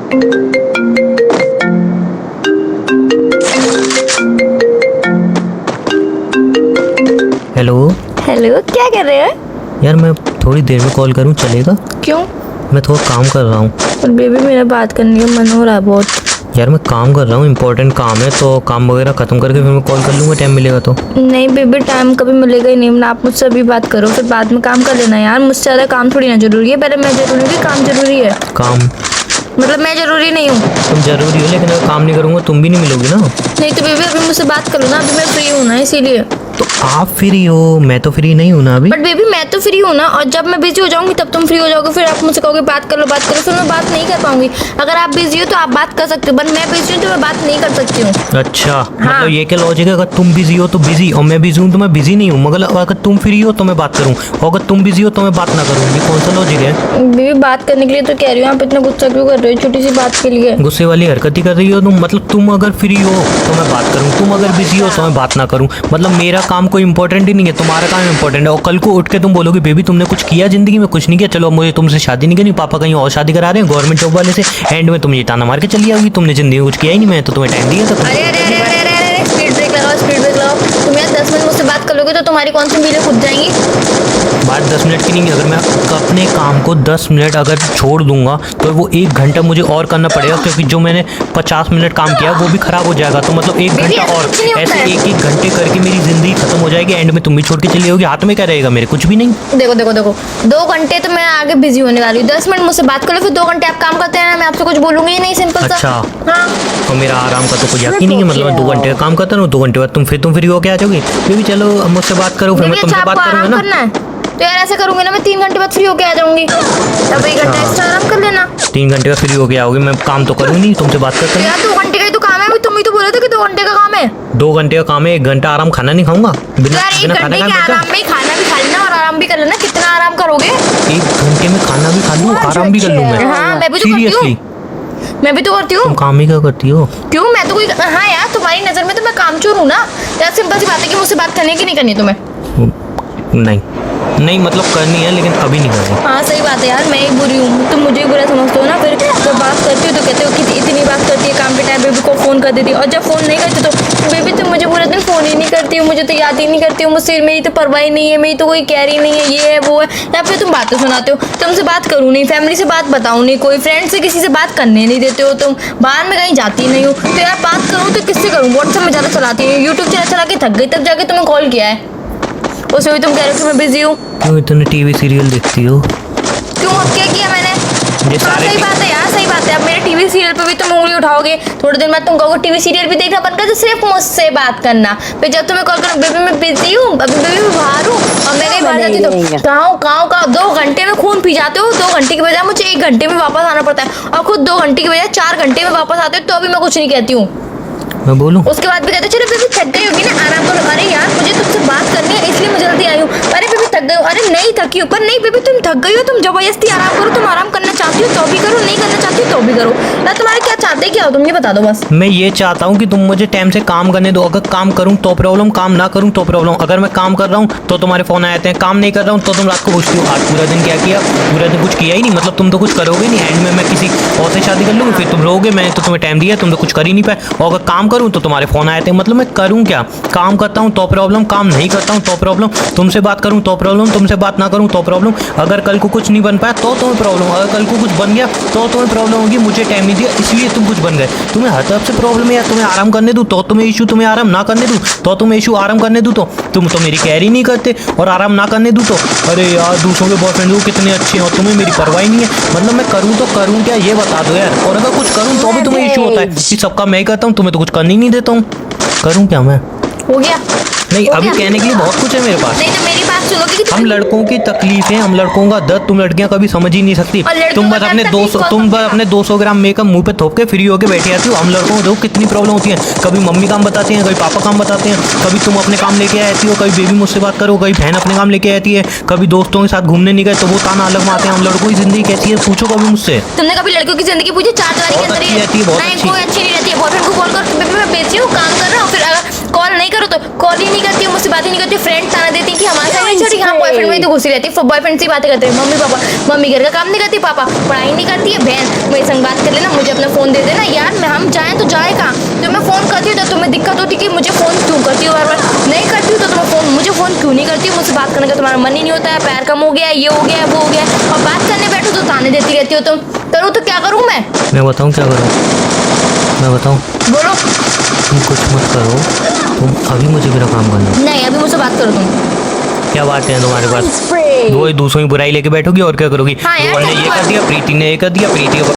Hello. Hello, क्या कर रहे हो? यार मैं थोड़ी देर में कॉल करूं, चलेगा? क्यों? मैं थोड़ा काम कर रहा हूँ। पर बेबी, मेरा बात करने का मन हो रहा है बहुत। यार मैं काम कर रहा हूँ, इम्पोर्टेंट काम है, तो काम वगैरह खत्म करके फिर मैं कॉल कर लूँगा, टाइम मिलेगा तो। नहीं बेबी, टाइम कभी मिलेगा ही नहीं। ना आप मुझसे अभी बात करो, फिर बाद में काम कर लेना यार। मुझसे ज़्यादा काम थोड़ी ना जरूरी है। पहले मैं जरूरी हूँ कि काम जरूरी है? काम मतलब मैं जरूरी नहीं हूँ? तुम जरूरी हो, लेकिन अगर काम नहीं करूँगा तुम भी नहीं मिलोगी ना। नहीं तो बेबी अभी मुझसे बात करो ना, अभी मैं फ्री हूँ ना, इसीलिए। तो आप फ्री हो, मैं तो फ्री नहीं हूँ ना अभी। बट बेबी मैं तो फ्री हूँ ना, और जब मैं बिजी हो जाऊंगी तब तुम फ्री हो जाओगे। फिर आप मुझसे कहोगे बात कर लो बात करो, फिर मैं बात नहीं कर पाऊंगी। अगर आप बिजी हो तो आप बात कर सकते हो, बट मैं बिजी हूँ तो मैं बात नहीं कर सकती हूँ। अच्छा, मतलब ये क्या लॉजिक है? अगर तुम बिजी हो तो बिजी, और मैं बिजी हूँ तो मैं बिजी नहीं हूँ। मगर अगर तुम फ्री हो तो मैं बात करूँ, और अगर तुम बिजी हो तो मैं बात ना करूँ, ये कौन सा लॉजिक है? बेबी बात करने के लिए तो कह रही हूँ, आप इतना गुस्सा क्यों कर रहे हो छोटी सी बात के लिए? गुस्से वाली हरकत ही कर रही हो तुम। मतलब तुम अगर फ्री हो तो मैं बात करूं, तुम अगर बिजी हो तो मैं बात ना करूं। मतलब मेरा काम कोई इंपॉर्टेंट ही नहीं है, तुम्हारा काम इंपॉर्टेंट है। और कल को उठ के तुम बोलोगे बेबी तुमने कुछ किया जिंदगी में? कुछ नहीं किया, चलो मुझे तुमसे शादी नहीं करनी, पापा कहीं और शादी करा रहे हैं गवर्नमेंट जॉब वाले से। एंड में तुम ये ताना मार के चली आओगी तुमने जिंदगी में कुछ किया ही नहीं, मैं तो तुम्हें टाइम दिया था। अरे अरे अरे अरे अरे अरे, स्पीड ब्रेक लगाओ, स्पीड ब्रेक लगाओ। तुम यार 10 मिनट मुझसे बात कर लोगे तो तुम्हारी कौन सी मीलें खुद जाएंगी? बात 10 मिनट की नहीं है। अगर मैं अपने काम को 10 मिनट अगर छोड़ दूंगा तो वो 1 घंटा मुझे और करना पड़ेगा, क्योंकि जो मैंने 50 मिनट काम किया वो भी खराब हो जाएगा। तो मतलब 1 घंटा और ऐसे 1-1 घंटे करके मेरी जिंदगी खत्म हो जाएगी। एंड में तुम भी छोड़ के चली होगी, हाथ में क्या रहेगा मेरे? कुछ भी नहीं। देखो देखो देखो, 2 घंटे तो मैं आगे बिजी होने वाली हूँ। 10 मिनट मुझसे बात कर लो, फिर 2 घंटे आप काम करते हैं ना, मैं आपसे कुछ बोलूंगी ही नहीं, सिंपल सा। अच्छा। हाँ। और मेरा आराम का तो कोई यकीन नहीं है। मतलब मैं 2 घंटे का काम करता हूँ, 2 घंटे बाद तुम फ्री होके आ जाओगे। बेबी चलो अब मुझसे बात करो, फिर मैं तुमसे बात करूँगा ना। करना है तो यार ऐसा करूंगी ना, मैं 3 घंटे बाद फ्री होके आ जाऊंगी, तब 1 घंटा एक्स्ट्रा आराम कर लेना। 3 घंटे का फ्री होके आओगे, मैं काम तो करूँ नहीं, तुमसे बात करता हूँ। यार 2 घंटे का ही तो काम है, अभी तुम ही तो बोले थे कि 2 घंटे का काम है। 2 घंटे का काम है, 1 घंटा आराम, खाना नहीं खाऊंगा बिना यार 1 बिना घंटे खाना के खाए। आराम में ही खाना भी खा लेना और आराम भी कर लेना। कितना आराम करोगे? 1 घंटे में खाना भी खा लूँ, आराम भी कर लूँ मैं। हाँ मैं भी तो करती सीरियसली हूँ, मैं भी तो करती तुम हूँ। काम ही क्या करती हो? क्यों, मैं तो कोई, हाँ यार तुम्हारी नजर में तो मैं कामचोर हूँ ना यार। सिंपल सी बात है कि मुझसे बात करनी है कि नहीं करनी तुम्हें? नहीं नहीं, मतलब करनी है लेकिन अभी नहीं करनी। हाँ सही बात है यार, मैं ही बुरी हूँ, तुम मुझे ही बुरा समझते हो ना। फिर जब बात करती हो तो कहते हो कि इतनी बात करती है, काम के टाइम बेबी को फ़ोन कर देती है, और जब फ़ोन नहीं करती तो बेबी तुम मुझे पूरे दिन फ़ोन ही नहीं करती हो, मुझे तो याद ही नहीं करती हो, मुझसे मेरी तो परवाह ही नहीं है, मेरी तो कोई केयर ही नहीं है, ये है वो है। या फिर तुम बातें सुनाते हो, तुमसे बात करूँ नहीं, फैमिली से बात बताऊँ नहीं, कोई फ्रेंड से किसी से बात करने नहीं देते हो, तुम बाहर में कहीं जाती नहीं हो। तो यार बात करूँ तो किससे करूँ? व्हाट्सएप में ज़्यादा चलाती है, यूट्यूब चला चला के थक गई, तब जाके तुम्हें कॉल किया है। उसमें भी तुम कह रहे हो कि मैं बिजी हूँ। क्यों इतने टीवी सीरियल देखती हो? क्यों, अब क्या किया मैंने? ये हाँ सारे सही बात है यार, सही बात है। अब मेरे टीवी सीरियल पे भी तुम उंगली उठाओगे, थोड़े दिन बाद तुम कहोगे टीवी सीरियल भी देखना बंद कर, तो सिर्फ मुझसे बात करना। फिर जब तुम्हें कॉल करो बेबी मैं बिजी हूँ, अभी बेबी मैं बाहर हूँ, और मैं कहीं बाहर जाती तो कहाँ 2 घंटे में खून पी जाते हो। 2 घंटे की बजाय मुझे 1 घंटे में वापस आना पड़ता है, और खुद 2 घंटे की बजाय 4 घंटे में वापस आते हो, तो अभी मैं कुछ नहीं कहती हूँ। मैं बोलूं? उसके बाद भी कहते चलो बेबी थक गई होगी ना, आराम करो। अरे यार मुझे तुमसे बात करनी है इसलिए मैं जल्दी आई हूँ। अरे बेबी थक गई हो? अरे नहीं थकी हूँ। पर नहीं बेबी तुम थक गई हो, तुम जबरदस्ती आराम करो। तुम आराम करना चाहती हो तो भी करो, नहीं करना चाहती हो तो भी करो। ना तुम्हारे क्या चाहते क्या हो, तुम ये बता दो बस। मैं ये चाहता हूँ कि तुम मुझे टाइम से काम करने दो। अगर काम करूँ तो प्रॉब्लम, काम ना करूँ तो प्रॉब्लम। अगर मैं काम कर रहा हूँ तो तुम्हारे फोन आए हैं, काम नहीं कर रहा हूँ तो तुम रात को पूछती हो आज पूरा दिन क्या किया। पूरा दिन कुछ किया ही नहीं, मतलब तुम तो कुछ करोगे नहीं। एंड में मैं किसी और से शादी कर लूँगी, फिर तुम रहोगे, मैं तो तुम्हें टाइम दिया, तुम तो कुछ कर ही नहीं पाए। और अगर काम करूँ तो तुम्हारे फोन आए थे। मतलब मैं करूँ क्या? काम करता हूँ तो प्रॉब्लम, काम नहीं करता हूँ तो प्रॉब्लम, तुमसे बात करूँ तो प्रॉब्लम, तुमसे बात ना करूँ तो प्रॉब्लम। अगर कल को कुछ नहीं बन पाया तो तुम्हें प्रॉब्लम, अगर कल को कुछ बन गया तो तुम्हें प्रॉब्लम होगी। मुझे टाइम नहीं दिया इसलिए तुम कुछ बन गए। तुम्हें हर तरफ से प्रॉब्लम है यार। तुम्हें आराम करने दूँ तो तुम्हें इशू, तुम्हें आराम ना करने दूँ तो तुम्हें इशू, आराम करने दूँ तो तुम तो मेरी केयर ही नहीं करते, और आराम ना करने दूँ तो अरे यार दूसरों के बॉयफ्रेंड वो कितने अच्छे हो, तुम्हें मेरी परवाह ही नहीं है। मतलब मैं करूँ तो करूँ क्या, ये बता दो यार। और अगर कुछ करूँ तो भी तुम्हें इशू होता है कि सबका मैं ही करता हूँ, तुम्हें तो कुछ करने ही नहीं देता हूँ। करूँ क्या मैं? हो गया? नहीं अभी कहने के लिए बहुत कुछ है मेरे पास। नहीं तो मेरी बात सुनोगे कि हम लड़कों की तकलीफें, हम लड़कों का दर्द तुम लड़कियां कभी समझ ही नहीं सकती। तुम बस अपने 200 ग्राम मेकअप मुंह पे थोप के फ्री होके बैठे आती हो। हम लड़कों को देखो कितनी प्रॉब्लम होती है। कभी मम्मी काम बताते हैं, कभी पापा काम बताते हैं, कभी तुम अपने काम लेके आती हो, कभी बेबी मुझसे बात करो, कभी बहन अपने काम लेके आती है, कभी दोस्तों के साथ घूमने नहीं गए तो वो ताना अलग मारते हैं। हम लड़कों की जिंदगी कैसी है पूछो कभी मुझसे। तुमने कभी लड़कियों की जिंदगी पूछी? 4 दीवारी के अंदर ही रहती है, बहुत नहीं, अच्छी। कोई अच्छी नहीं रहती है। बॉयफ्रेंड को कॉल करो बेबी मैं बिजी हूँ, काम कर रहा हूँ, फिर अगर कॉल नहीं करो तो तो कॉल ही नहीं करती हो, मुझसे बात ही नहीं करती हो, फ्रेंड ताना देती है कि हमारे साथ नहीं छोड़ी, हाँ बॉयफ्रेंड में तो घुसी रहती है, बॉयफ्रेंड से बातें करते हैं, मम्मी पापा, मम्मी घर का काम नहीं करती, पापा पढ़ाई नहीं करती है, बहन मेरे संग बात कर लेना, मुझे अपना फ़ोन दे देना यार, मैं हम जाएँ तो जाए कहाँ, तो मैं फ़ोन करती हूँ तो तुम्हें दिक्कत होती कि मुझे फ़ोन क्यों करती हो बार बार, नहीं करती हूँ तो तुम्हें फ़ोन, मुझे फ़ोन क्यों नहीं करती हो, मुझसे बात करने का तुम्हारा मन ही नहीं होता है, पैर कम हो गया है, ये हो गया है, वो हो गया है, और बात करने बैठो तो ताने देती रहती हो तुम, करूँ तो क्या करूँ मैं बताऊँ क्या करूँ, मैं बताऊँ? बोलो। तुम कुछ मत करो, तुम अभी मुझे मेरा काम करना। नहीं अभी मुझसे बात करो तुम। क्या बातें हैं तुम्हारे पास? वो दूसरों की बुराई लेके बैठोगी और क्या करोगी? हाँ यार, रोहन ने ये कर दिया, प्रीति ने ये कर दिया, प्रीति